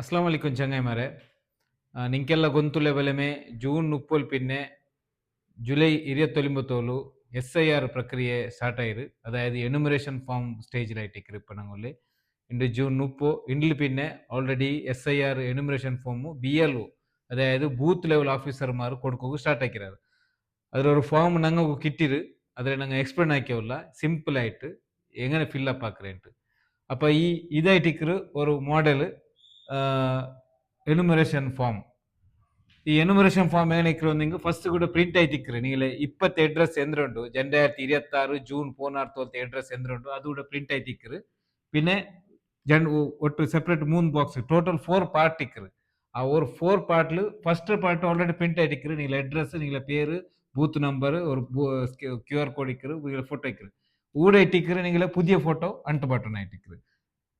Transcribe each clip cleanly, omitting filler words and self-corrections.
ಅಸ್ಲಾಂ ವಲೈಕುಂ ಚಂಗಾಯಿಮಾರೆ. ನಿಂಕೆಲ್ಲ ಗೊಂತುಲೆ ಬಲೆಮೆ ಜೂನ್ 30 ಪಿನ್ನೆ ಜುಲೈ 29 SIR ಪ್ರಕ್ರಿಯೆ ಸ್ಟಾರ್ಟ್ ಆಯಿರು. ಅದಾയത് ಎನ್ಯುಮರೇಷನ್ ಫಾರ್ಮ್ ಸ್ಟೇಜ್ ಲೈಟಿಕ್ರು ಇಪ್ಪ ನಂಗೊಲ್ಲಿ ಇಂದು ಜೂನ್ 30 ಇಂಡ್ಲು ಪಿನ್ನೆ already SIR enumeration form BLO അതായത് ಬೂತ್ ಲೆವೆಲ್ ಆಫೀಸರ್ ಮಾರು ಕೊಡ್ಕೋಗು ಸ್ಟಾರ್ಟ್ ಆಕಿರಾರು. ಅದರ ഒരു ಫಾರ್ಮ್ ನಂಗೂ കിട്ടിರು. അതിൽ ഞങ്ങൾ എക്സ്പ്ലെയിൻ ആക്കിയല്ല സിമ്പിൾ ആയിട്ട് എങ്ങനെ ഫില്ലപ്പ് ആക്കുറേன்ட்டு. அப்போ இதாயிட்டிக்கிற ஒரு மாடல் ಎನ್ಯುಮರೇಷನ್ ಫಾರ್ಮ್. ಈ ಎನ್ಯುಮರೇಷನ್ ಫಾರ್ಮ್ ಏನಿಕ್ರು ನಿಂಗೆ ಫಸ್ಟ್ ಕೂಡ ಪ್ರಿಂಟ್ ಆಯ್ತಿಕ್ರು ನೀಲೆ 20 ಅಡ್ರೆಸ್ ಎಂದ್ರುಂಡು 2026 ಜೂನ್ 16 ಅಡ್ರೆಸ್ ಎಂದ್ರುಂಡು ಅದು ಕೂಡ ಪ್ರಿಂಟ್ ಆಯ್ತಿಕ್ರು. പിന്നെ ಒಟ್ಟು ಸೆಪರೇಟ್ 3 ಬಾಕ್ಸ್ ಟೋಟಲ್ 4 பார்ட் இக்குது. ಆ ஒரு 4 பார்ட்ல ஃபர்ஸ்ட் பார்ட் ஆல்ரெடி பிரிண்ட் ஆயிட்டிக்குது. நீங்க அட்ரஸ் நீங்க பேரு பூத் நம்பர் ஒரு QR கோட் இக்குது நீங்க போட்டோ இக்குது ஊட இட்டிக்குது. நீங்க புதிய போட்டோ அண்ட் பட்டன் ஆயிட்டிக்குது.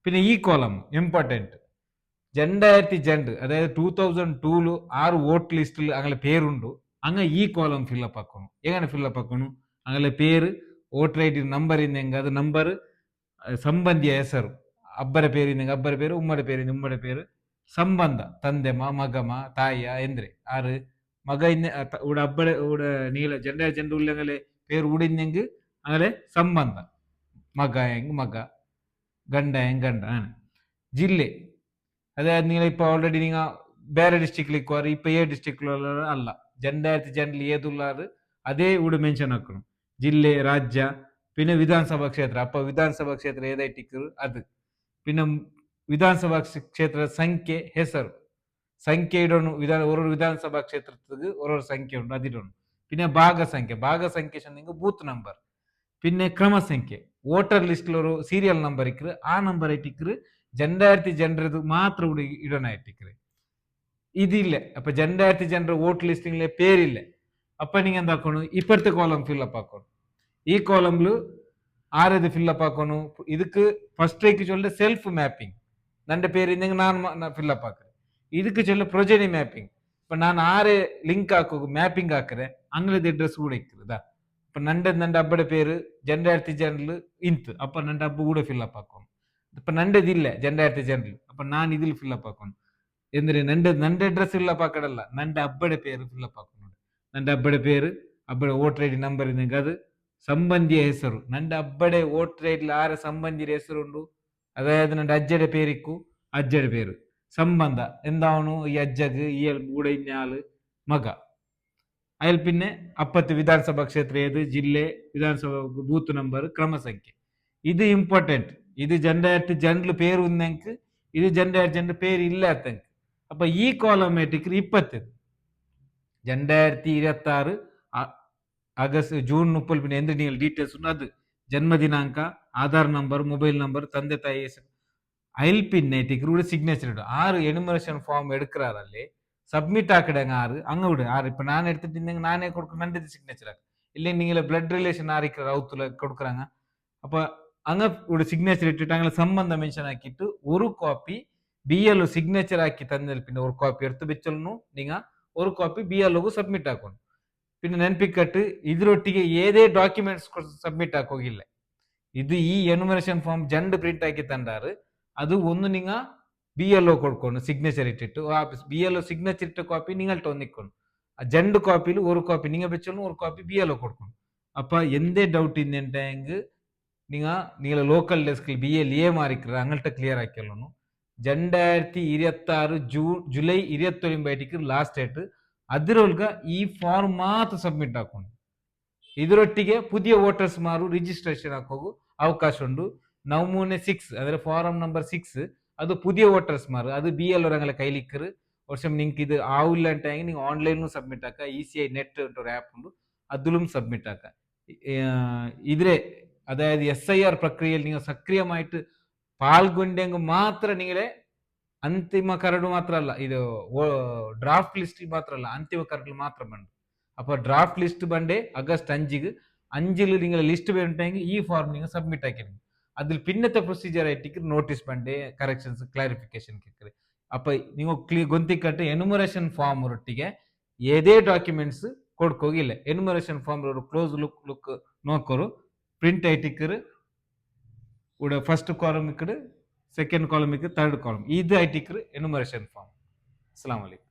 പിന്നെ ഈ കോളം ഇമ്പോർട്ടൻറ്റ് 2002 അതായത് 2002 6 വോട്ട് ലിസ്റ്റിൽ അങ്ങനെ പേരുണ്ട്. അങ്ങ് ഈ കോളം ഫില്ലപ്പ് ആക്കണം. എങ്ങനെ ഫില്ലപ്പ് ആക്കണം? അങ്ങനെ പേര് ವೋಟರ್ ಐ ಡಿ ನಂಬರ್ ಇಂದೆಂಗ ಅದು ನಂಬರ್ ಸಂಬಂಧಿಯ ಹೆಸರು ಅಬ್ಬರ പേരിಂದೆಂಗ ಅಬ್ಬರ പേര് ಉಮ್ಮಡ പേരിಂದ ಉಮ್ಮಡ പേര് ಸಂಬಂಧ ತಂದೆಮ ಮಗಮ ತಾಯಿಯ ಎಂದ್ರೆ ಆರು ಮಗ ಇನ್ನ ಉಡ ಅಬ್ಬಡ ಉಡ ನೀಲ ಜೆಂಡ ಉಳ್ಳಂಗಲೆ പേര് ಉಡಿಂದೆಂಗ അങ്ങനെ ಸಂಬಂಧ ಮಗ ಹೆಂಗ್ ಮಗ ಗಂಡ ಹೆಂಗ್ ಗಂಡ ಜಿಲ್ಲೆ അതായത് നിങ്ങൾ ഇപ്പൊ ഓൾറെഡി നിങ്ങൾ ಬೇರೆ ಡಿಸ್ಟ್ರಿಕ್ಟ್ ഇപ്പൊ ഏ ഡിസ്ട്രിക്ട് അല്ല 2002 ഏതുള്ളത് അതേ ഇവിടെ മെൻഷൻ ആക്കണം. ಜಿಲ್ಲೆ ರಾಜ್ಯ പിന്നെ ವಿಧಾನಸಭಾ ಕ್ಷೇತ್ರ ಅಪ್ಪ ವಿಧಾನಸಭಾ ಕ್ಷೇತ್ರ ಏದಾಯ್ತಿಕ್ಕರು ಅದು പിന്നെ ವಿಧಾನಸಭಾ ಕ್ಷೇತ್ರದ ಸಂಖ್ಯೆ ಹೆಸರು ಸಂಖ್ಯೆ ಇಡೋನು ഒരു ವಿಧಾನಸಭಾ ಕ್ಷೇತ್ರಕ್ಕೆ ഒരു ಸಂಖ್ಯೆ ಉಂಟು അതിടണം. പിന്നെ ഭാഗ സംഖ്യ നിങ്ങൾ ബൂത്ത് നമ്പർ പിന്നെ ക്രമസംഖ്യ വോട്ടർ ലിസ്റ്റിൽ ഒരു സീരിയൽ നമ്പർ ഇക്കറ് ആ നമ്പർ ആയിട്ടിക്കറ് 2002 മാത്ര ഇവിടെ ഇടണായിട്ടിക്കറ് ഇതില്ല. അപ്പൊ 2002 വോട്ട് ലിസ്റ്റിംഗിലെ പേരില്ല. അപ്പൊ നിങ്ങൾ എന്താക്കണം ഇപ്പുറത്തെ കോളം ഫില്ലപ്പ് ആക്കണം. ഈ കോളംല് ആരത് ഫില്ലപ്പ് ആക്കണം? ಇದಕ್ಕೆ ಫಸ್ಟ್ ರೇಕ್ ಚೊಲ್ಲ ಸೆಲ್ಫ್ ಮ್ಯಾಪಿಂಗ್ ನನ್ನ പേര് ഇന്നെങ്കിൽ ನಾನು ಫಿಲ್ಲಪ್ ಆಕರೆ. ಇದಕ್ಕೆ ಚೊಲ್ಲ ಪ್ರೊಜೆನಿ ಮ್ಯಾಪಿಂಗ್ ಇಪ್ಪ ನಾನು ಆರೆ ಲಿಂಕ್ ಹಾಕೋ ಮ್ಯಾಪಿಂಗ್ ಹಾಕರೆ ಅಂಗ್ಲದ ಅಡ್ರೆಸ್ ಕೂಡ ಇಕ್ಕದಾ. ഇപ്പൊ നന്റെ അബ്ബയുടെ പേര് 2002 ಇಂತ್ അപ്പൊ നന്റെ അബ്ബ കൂടെ ഫില്ലപ്പ് ആക്കണം. ഇപ്പൊ നന്റേതില്ല 2002 അപ്പൊ ഞാൻ ഇതിൽ ഫില്ലപ്പ് ആക്കണം. ಎಂದ್ರೆ നന്റെ ಅಡ್ರೆಸ್ ಫಿಲ್ಲಪ್ ಆಕಡಲ್ಲ നന്റെ ಅಬ್ಬയുടെ പേര് ಫಿಲ್ಲಪ್ ಆക്കണം. നന്റെ ಅಬ್ಬയുടെ പേര് ಅಬ್ಬയുടെ ವೋಟರ್ ಐ ಡಿ ನಂಬರ್ ಇದ್ದಂಗೆ ಅದು ಸಂಬಂಧಿಯ ಹೆಸರು നന്റെ ಅಬ್ಬയുടെ ವೋಟರ್ ಐ ಡಿ ಆರ ಸಂಬಂಧಿಯ ಹೆಸರು ಉಂಡು. അതായത് നന്റെ അജ്ജയുടെ പേരിക്കു അജ്ജയുടെ പേര് സംബന്ധ എന്താവണു ഈ അജ്ജക്ക് ഈ കൂടെ ഇന്നയാള് മക അതിൽ പിന്നെ അപ്പത്ത് വിധാനസഭാ ക്ഷേത്ര ഏത് ജില്ലെ വിധാനസഭ ബൂത്ത് നമ്പർ ക്രമസംഖ്യ ഇത് ಇಂಪಾರ್ಟೆಂಟ್. ಇದು 2002 പേര് ഉന്നെങ്ക് ഇത് 2002 പേര് ഇല്ലാത്തെങ്ക് അപ്പൊ ഈ കോളമേറ്റിക്ക് 20 2026 ಆಗಸ್ಟ್ ಜೂನ್ 30 പിന്നെ എന്ത് നിങ്ങൾ ഡീറ്റെയിൽസ് ഉണ്ട് അത് ജന്മദിനാങ്ക ആധാർ നമ്പർ മൊബൈൽ നമ്പർ ತಂದೆ ತಾಯಿ ಹೆಸರು അതിൽ പിന്നെ ടിക്കറുടെ സിഗ്നേച്ചർ ഇടും. ആറ് എനുമറേഷൻ ഫോം എടുക്കാറല്ലേ സബ്മിറ്റ് ആക്കിടങ്ങ ആറ് അങ്ങ് വിട് ആറ് ഇപ്പൊ ഞാൻ എടുത്തിട്ടുണ്ടെങ്കിൽ നാനേ കൊടുക്കും നന്റെ സിഗ്നേച്ചർ ആക്കും. ഇല്ലെങ്കിൽ നിങ്ങൾ ബ്ലഡ് റിലേഷൻ ആരിக்கிற ഔத்துல കൊടുக்குறாங்க. അപ്പൊ അങ്ങ് ഇവിടെ സിഗ്നേച്ചർ ഇട്ടിട്ട് അങ്ങനെ സംബന്ധം മെൻഷൻ ആക്കിയിട്ട് ഒരു കോപ്പി BLO സിഗ്നേച്ചർ ആക്കി തന്നതിൽ പിന്നെ ഒരു കോപ്പി എടുത്ത് വെച്ചൊന്നു നിങ്ങൾ ഒരു കോപ്പി BLOಗೂ ಸಬ್ಮಿಟ್ ಹಾಕೋಣ. പിന്നെ ನೆನಪಿಕಟ್ಟು ಇದರೊಟ್ಟಿಗೆ ಏದೇ ಡಾಕ್ಯುಮೆಂಟ್ಸ್ ಸಬ್ಮಿಟ್ ಹಾಕೋಗಿಲ್ಲ. ಇದು ಈ ಎನ್ಯುಮರೇಷನ್ ಫಾರ್ಮ್ ಜಂಡ್ ಪ್ರಿಂಟ್ ಆಗಿ ತಂದಾರು ಅದು ಒಂದು ನಿಂಗ BLO കൊടുക്കണം സിഗ്നേച്ചർ ഇട്ടിട്ട് ആ BLO സിഗ്നേച്ചർ ഇട്ട കോപ്പി നിങ്ങൾട്ട് ഒന്നിക്കണം. ആ ജണ്ട് കോപ്പിയിൽ ഒരു കോപ്പി നിങ്ങൾ വെച്ചോളും ഒരു കോപ്പി BLO കൊടുക്കണം. അപ്പൊ എന്തേ ഡൗട്ട് ഇന്നുണ്ടെങ്കിൽ നിങ്ങൾ ലോക്കൽ ഡെസ്കിൽ BLA മാറിക്കിற അങ്ങൾട്ട് ക്ലിയർ ആക്കിയല്ലോ. 2026 ജൂലೈ 29 ಲಾಸ್ಟ್ ಡೇಟ್ ಅದರೊಳಗ ಈ ಫಾರ್ಮ್ ಮಾತ್ರ ಸಬ್ಮಿಟ್ ಹಾಕೊಂಡು ಇದರೊಟ್ಟಿಗೆ ಪುದಿಯ ವೋಟರ್ಸ್ ಮಾರು ರಿಜಿಸ್ಟ್ರೇಷನ್ ಹಾಕೋಗು ಅವಕಾಶ ಉಂಟು. ನಮೂನೆ 6 ಅಂದ್ರೆ ಫಾರಂ ನಂಬರ್ 6 ಅದು പുതിയ വോട്ടേഴ്സ് മാർ അത് BLO ഞങ്ങളെ കയ്യിലിക്കറ് വർഷം നിങ്ങൾക്ക് ഇത് ആവില്ലാണ്ടെങ്കിൽ നിങ്ങൾ ഓൺലൈനിലും സബ്മിറ്റ് ആക്കുക. ECI നെറ്റ് ഒരു ആപ്പ് ഉണ്ട് അതിലും സബ്മിറ്റ് ആക്കുക. ഇതിലെ അതായത് SIR പ്രക്രിയയിൽ നിങ്ങൾ സക്രിയമായിട്ട് പാൽಗೊಂಡೆങ്കിൽ മാത്രം നിങ്ങളെ ಅಂತಿಮ ಕರಡು ಮಾತ್ರ ಅಲ್ಲ ಇದು ಡ್ರಾಫ್ಟ್ ಲಿಸ್ಟ್ ಮಾತ್ರ ಅಲ್ಲ ಅಂತಿಮ ಕರಡು ಮಾತ್ರ ಬಂದು. അപ്പൊ ഡ്രാഫ്റ്റ് ലിസ്റ്റ് ബണ്ടേ ಆಗಸ್ಟ್ 5 നിങ്ങൾ ലിസ്റ്റ് വേണ്ടെങ്കിൽ ഈ ഫോം നിങ്ങൾ സബ്മിറ്റ് ആക്കിയിരുന്നു. അതിൽ പിന്നത്തെ പ്രൊസീജിയർ ആയിട്ട് നോട്ടീസ് ബണ്ടേ ಕರೆಕ್ಷನ್ಸ್ ಕ್ಲಾರಿಫಿಕೇಶನ್ ಕೇಳ್ತಾರೆ. ಅಪ್ಪ ನೀವು ಗೊಂತಿಕಟ್ಟು ಎನ್ಯುಮರೇಷನ್ ಫಾರ್ಮ್ ಒಟ್ಟಿಗೆ ಏದೇ ಡಾಕ್ಯುಮೆಂಟ್ಸ್ ಕೊಡ್ಕೋಗಿಲ್ಲ. ಎನ್ಯುಮರೇಷನ್ ಫಾರ್ಮ್ ಕ್ಲೋಸ್ ಲುಕ್ ನೋಕೋರು ಪ್ರಿಂಟ್ ಐಟಿಕ್ಕರು ಫಸ್ಟ್ ಕಾಲಮ್ ಇಕ್ಕಡು ಸೆಕೆಂಡ್ ಕಾಲಮ್ ಥರ್ಡ್ ಕಾಲಮ್ ಇದು ಐಟಿಕ್ರು ಎನುಮರೇಷನ್ ಫಾರ್ಮ್. ಅಸ್ಸಲಾಂ ವಲೈಕುಂ.